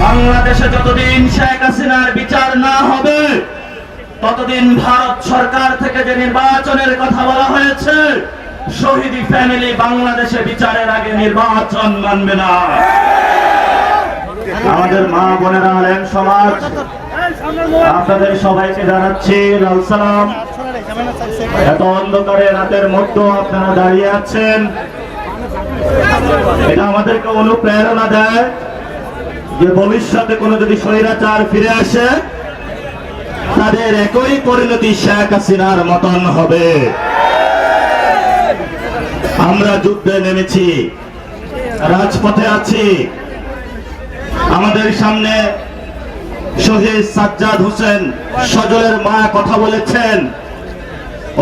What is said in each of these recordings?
বাংলাদেশে যতদিন শেখ হাসিনার বিচার না হবে ততদিন ভারত সরকার থেকে যে নির্বাচনের কথা বলা হয়েছে, শহীদি ফ্যামিলি বাংলাদেশে বিচারের আগে নির্বাচন মানবে না। আমাদের মা বোনেরা, আলেম সমাজ, আপনাদের সবাইকে জানাচ্ছি লাল সালাম। এত অন্ধকারে রাতের মধ্যে আপনারা দাঁড়িয়ে আছেন, এটা আমাদেরকে অনুপ্রেরণা দেয় যে ভবিষ্যতে কোনো যদি স্বৈরাচার ফিরে আসে তাদের একই পরিণতি শেখ হাসিনার মতন হবে। আমরা যুদ্ধে নেমেছি, রাজপথে আছি। আমাদের সামনে শহীদ সাজ্জাদ হোসেন সজলের মা কথা বলেছেন,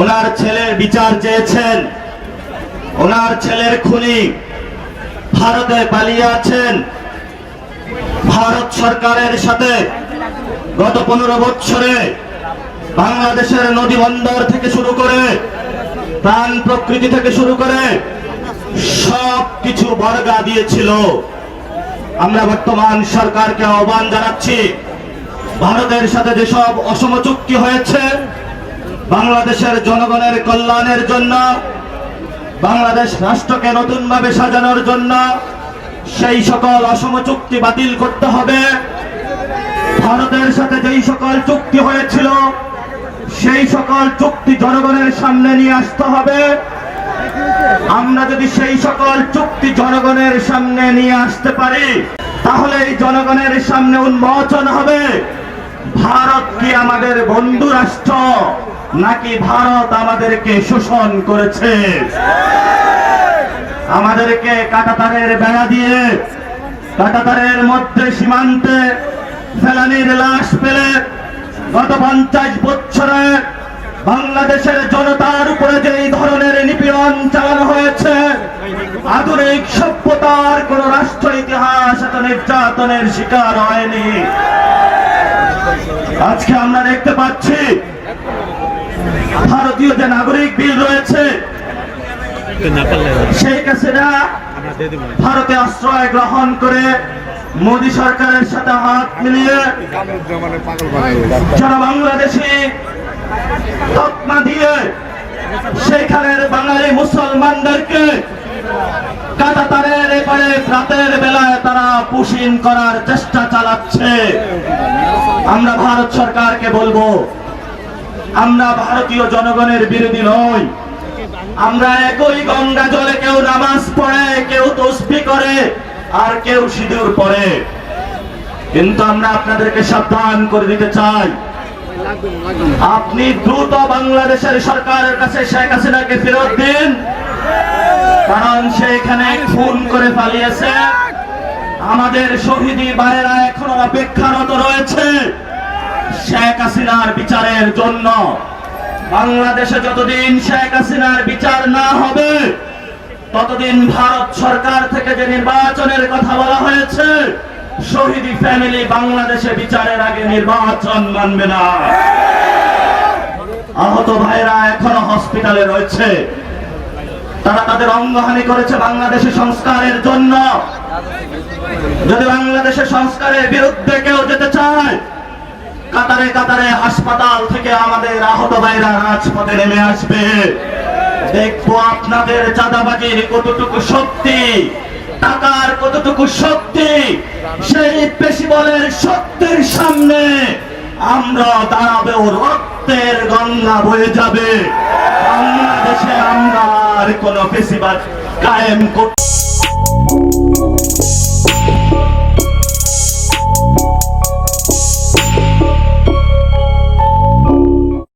ওনার ছেলের বিচার চেয়েছেন। ওনার ছেলের খুনি ভারতে পালিয়ে আছেন। ভারত সরকারের সাথে গত 15 বছরে বাংলাদেশের নদী বন্দর থেকে শুরু করে প্রাণ প্রকৃতি থেকে শুরু করে সব কিছু বর্গা দিয়েছিল। আমরা বর্তমান সরকারকে আহ্বান জানাচ্ছি, ভারতের সাথে যেসব অসম চুক্তি হয়েছে বাংলাদেশের জনগণের কল্যাণের জন্য, বাংলাদেশ রাষ্ট্রকে নতুনভাবে সাজানোর জন্য, সেই সকল অসম চুক্তি বাতিল করতে হবে। ভারতের সাথে যেই সকল চুক্তি হয়েছিল সেই সকল চুক্তি জনগণের সামনে নিয়ে আসতে হবে। আমরা যদি সেই সকল চুক্তি জনগণের সামনে নিয়ে আসতে পারি তাহলে এই জনগণের সামনে উন্মোচন হবে ভারত কি আমাদের বন্ধু রাষ্ট্র নাকি ভারত আমাদেরকে শোষণ করেছে। আমাদেরকে কাঁটাতারের বেড়া দিয়ে কাঁটাতারের মধ্যে সীমান্তে ফেলানির লাশ পেলে গত 50 বছরে বাংলাদেশের জনতার উপরে যে ধরনের নিপীড়ন চালানো হয়েছে, আধুনিক সভ্যতার কোন রাষ্ট্র ইতিহাস এত নির্যাতনের শিকার হয়নি। আজকে আমরা দেখতে পাচ্ছি ভারতীয় যে নাগরিক বিল রয়েছে, শেখ হাসিনা ভারতে আশ্রয় গ্রহণ করে মোদী সরকারের সাথে হাত মিলিয়ে যারা বাংলাদেশি তকমা দিয়ে সেখানের বাঙালি মুসলমানদেরকে কাঁটাতারের এপারে রাতের বেলায় তারা পুশিন করার চেষ্টা চালাচ্ছে। আমরা ভারত সরকারকে বলবো, আমরা ভারতীয় জনগণের বিরোধী নই। আমরা একই গঙ্গা জলে কেউ নামাজ পড়ে, কেউ তসবিহ করে, আর কেউ সিঁদুর পড়ে। কিন্তু আমরা আপনাদেরকে সাবধান করে দিতে চাই, আপনি দ্রুত বাংলাদেশের সরকারের কাছে শেখ হাসিনাকে ফেরত দিন, কারণ সে এখানে খুন করে পালিয়েছে। আমাদের শহীদি ভাইয়েরা এখনো অপেক্ষারত রয়েছে শেখ হাসিনার বিচারের জন্য। বাংলাদেশে যতদিন শেখ হাসিনার বিচার না হবে ততদিন ভারত সরকার থেকে যে নির্বাচনের কথা বলা হয়েছে, শহীদি ফ্যামিলি বাংলাদেশে বিচারের আগে নির্বাচন মানবে না। আহত ভাইরা এখনো হসপিটালে রয়েছে, তারা তাদের অঙ্গহানি করেছে বাংলাদেশের সংস্কারের জন্য। যদি বাংলাদেশের সংস্কারের বিরুদ্ধে কেউ যেতে চায়, কাতারে কাতারে হাসপাতাল থেকে আমাদের আহত ভাইরা রাজপথে নেমে আসবে। দেখবো আপনাদের চাঁদাবাজির কতটুকু শক্তি, টাকার কতটুকু শক্তি। সেই পেশিবলের শক্তির সামনে আমরা দাঁড়াবে, ও রক্তের গঙ্গা বয়ে যাবে। বাংলাদেশে আমরা আর কোনো পেশিবাদ কায়েম করতে